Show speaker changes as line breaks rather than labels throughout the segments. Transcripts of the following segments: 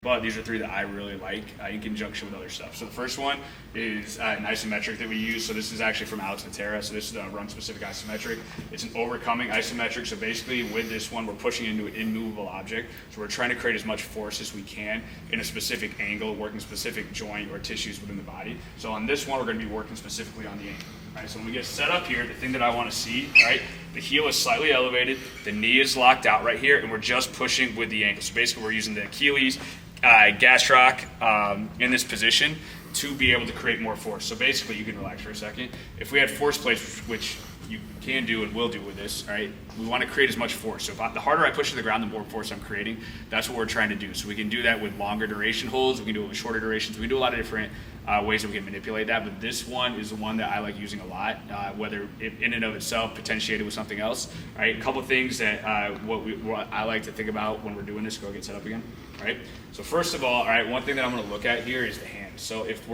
But these are three that I really like in conjunction with other stuff. So the first one is an isometric that we use. So this is actually from Natera. So this is a run-specific isometric. It's an overcoming isometric. So basically with this one, we're pushing into an immovable object. So we're trying to create as much force as we can in a specific angle, working specific joint or tissues within the body. So on this one, we're going to be working specifically on the ankle. Right, so when we get set up here, the thing that I want to see, right, the heel is slightly elevated, the knee is locked out right here, and we're just pushing with the ankle. So basically we're using the Achilles, gastroc in this position to be able to create more force. So basically, you can relax for a second. If we had force plates, which you can do and will do with this, right, we want to create as much force. So the harder I push to the ground, the more force I'm creating. That's what we're trying to do. So we can do that with longer duration holds. We can do it with shorter durations. We can do a lot of different ways that we can manipulate that. But this one is the one that I like using a lot, whether in and of itself potentiated with something else. Right, a couple of things that what I like to think about when we're doing this. Go get set up again. Right. So first of all right, one thing that I'm going to look at here is the hand. So if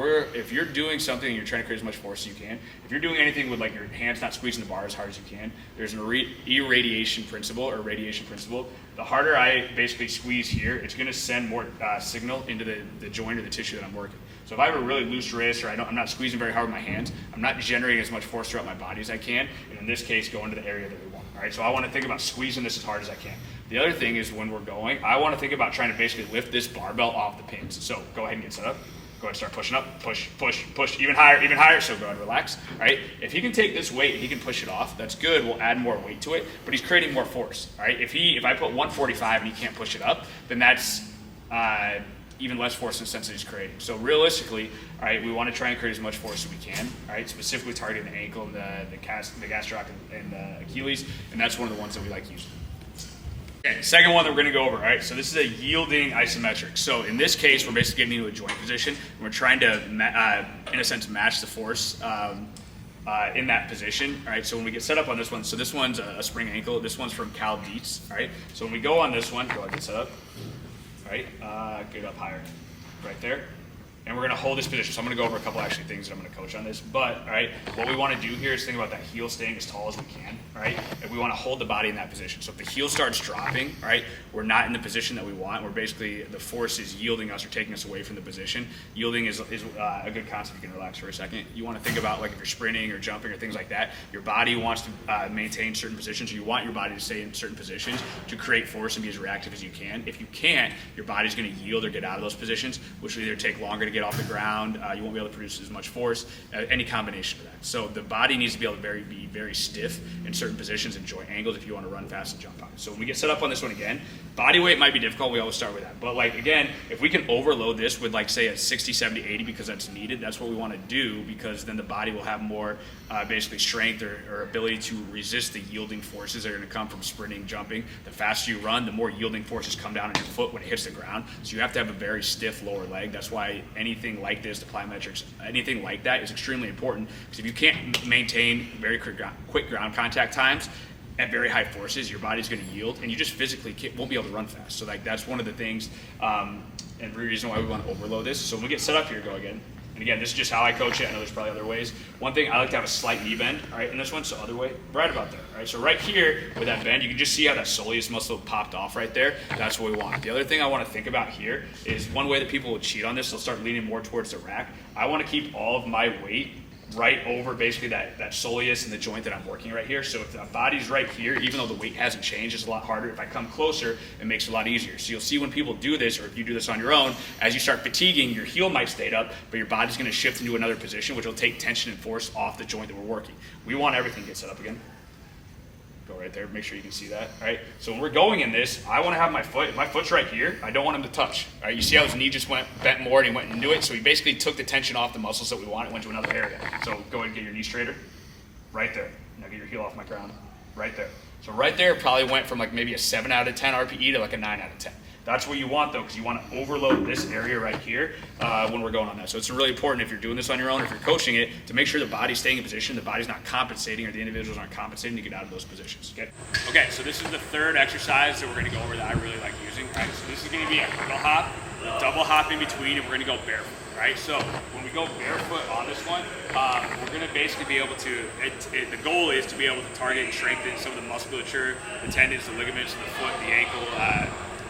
you're doing something and you're trying to create as much force as you can, if you're doing anything with like your hands not squeezing the bar as hard as you can, there's an irradiation principle or radiation principle. The harder I basically squeeze here, it's going to send more signal into the joint or the tissue that I'm working. So if I have a really loose wrist or I'm not squeezing very hard with my hands, I'm not generating as much force throughout my body as I can, and in this case, go into the area that we want. All right, so I want to think about squeezing this as hard as I can. The other thing is when we're going, I want to think about trying to basically lift this barbell off the pins. So go ahead and get set up. Go ahead and start pushing up, push, push, push, even higher, so go ahead and relax, all right? If he can take this weight and he can push it off, that's good, we'll add more weight to it, but he's creating more force, all right? If I put 145 and he can't push it up, then that's even less force in the sense that he's creating. So realistically, all right, we want to try and create as much force as we can, all right? Specifically targeting the ankle, the gastroc, and the Achilles, and that's one of the ones that we like using. Okay, second one that we're going to go over, all right, so this is a yielding isometric. So in this case, we're basically getting into a joint position, and we're trying to, in a sense, match the force in that position, all right? So when we get set up on this one, so this one's a spring ankle, this one's from Dietz, all right? So when we go on this one, go ahead and get set up, all right, get up higher, right there. And we're going to hold this position. So I'm going to go over a couple actually things that I'm going to coach on this. But, all right, what we want to do here is think about that heel staying as tall as we can, all right? And we want to hold the body in that position. So if the heel starts dropping, all right, we're not in the position that we want. We're basically, the force is yielding us or taking us away from the position. Yielding is a good concept. You can relax for a second. You want to think about like if you're sprinting or jumping or things like that, your body wants to maintain certain positions. You want your body to stay in certain positions to create force and be as reactive as you can. If you can't, your body's going to yield or get out of those positions, which will either take longer to get off the ground, you won't be able to produce as much force, any combination of that. So the body needs to be able to be very stiff in certain positions and joint angles if you want to run fast and jump on it. So when we get set up on this one again, body weight might be difficult, we always start with that. But like again, if we can overload this with like say a 60, 70, 80 because that's needed, that's what we want to do because then the body will have more basically strength or ability to resist the yielding forces that are going to come from sprinting, jumping. The faster you run, the more yielding forces come down on your foot when it hits the ground. So you have to have a very stiff lower leg. That's why anything like this, the plyometrics, anything like that is extremely important because if you can't maintain very quick ground contact times at very high forces, your body's going to yield and you just physically won't be able to run fast. So like that's one of the things and the reason why we want to overload this. So when we get set up here, go again. And again, this is just how I coach it. I know there's probably other ways. One thing, I like to have a slight knee bend, all right, in this one, so other way, right about there, all right? So right here with that bend, you can just see how that soleus muscle popped off right there. That's what we want. The other thing I want to think about here is one way that people will cheat on this, they'll start leaning more towards the rack. I want to keep all of my weight right over basically that soleus and the joint that I'm working right here. So if the body's right here, even though the weight hasn't changed, it's a lot harder. If I come closer, it makes it a lot easier. So you'll see when people do this, or if you do this on your own, as you start fatiguing, your heel might stay up, but your body's going to shift into another position, which will take tension and force off the joint that we're working. We want everything to get set up again. Go right there, make sure you can see that, all right? So when we're going in this, I want to have my foot's right here, I don't want him to touch, all right? You see how his knee just bent more and he went into it, so he basically took the tension off the muscles that we want and went to another area. So go ahead and get your knee straighter, right there. Now get your heel off my ground, right there. So right there probably went from like maybe a 7 out of 10 RPE to like a 9 out of 10. That's what you want though, because you want to overload this area right here when we're going on that. So it's really important if you're doing this on your own, if you're coaching it, to make sure the body's staying in position, the body's not compensating, or the individuals aren't compensating to get out of those positions. Okay, so this is the third exercise that we're going to go over that I really like using. All right, so this is going to be a hurdle hop, a double hop in between, and we're going to go barefoot. Right, so when we go barefoot on this one, we're going to basically be able to, the goal is to be able to target and strengthen some of the musculature, the tendons, the ligaments of the foot, the ankle,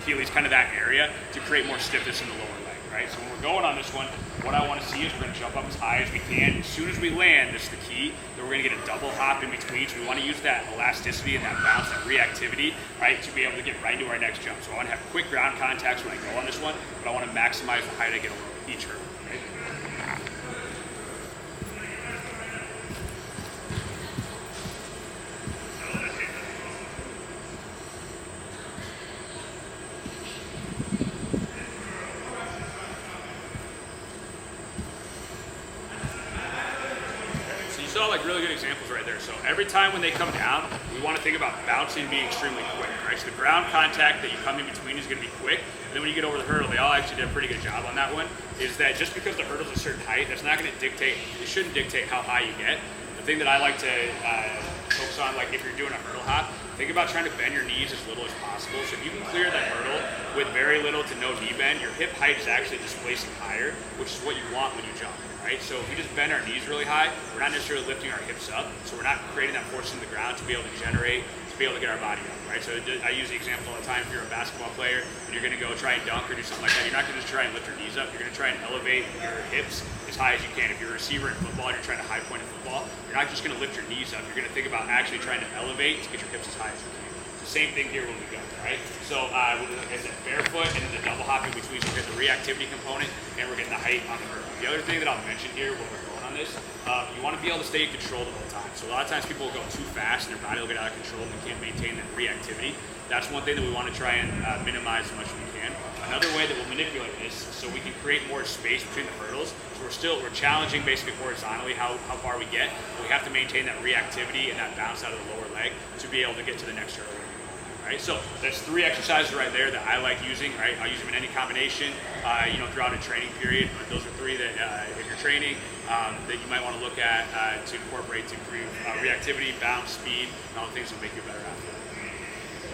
Achilles, kind of that area, to create more stiffness in the lower leg, right? So when we're going on this one, what I want to see is we're going to jump up as high as we can. As soon as we land, this is the key, then we're going to get a double hop in between. So we want to use that elasticity and that bounce, that reactivity, right, to be able to get right into our next jump. So I want to have quick ground contacts when I go on this one, but I want to maximize the height I get over each hurdle, right? Saw like really good examples right there. So every time when they come down, we want to think about bouncing being extremely quick, right? So the ground contact that you come in between is going to be quick. And then when you get over the hurdle, they all actually did a pretty good job on that one, is that just because the hurdle's a certain height, that's not going to dictate, it shouldn't dictate how high you get. The thing that I like to focus on, like if you're doing a hurdle hop, think about trying to bend your knees as little as possible. So if you can clear that hurdle with very little to no knee bend, your hip height is actually displacing higher, which is what you want when you jump. Right? So if we just bend our knees really high, we're not necessarily lifting our hips up, so we're not creating that force in the ground to be able to generate, to be able to get our body up, right? So I use the example all the time. If you're a basketball player and you're going to go try and dunk or do something like that, you're not going to just try and lift your knees up. You're going to try and elevate your hips as high as you can. If you're a receiver in football and you're trying to high point in football, you're not just going to lift your knees up. You're going to think about actually trying to elevate to get your hips as high as you can. Same thing here when we go, right? So it's a barefoot and then the double hop in between, so we get the reactivity component and we're getting the height on the hurdle. The other thing that I'll mention here when we're going on this, you want to be able to stay in control the whole time. So a lot of times people will go too fast and their body will get out of control and they can't maintain that reactivity. That's one thing that we want to try and minimize as much as we can. Another way that we'll manipulate this so we can create more space between the hurdles. So we're challenging basically horizontally how far we get, but we have to maintain that reactivity and that bounce out of the lower leg to be able to get to the next hurdle. Right, so there's 3 exercises right there that I like using. Right, I'll use them in any combination, throughout a training period. But those are 3 that, if you're training, that you might want to look at to incorporate to improve reactivity, bounce, speed, and all the things that will make you a better athlete.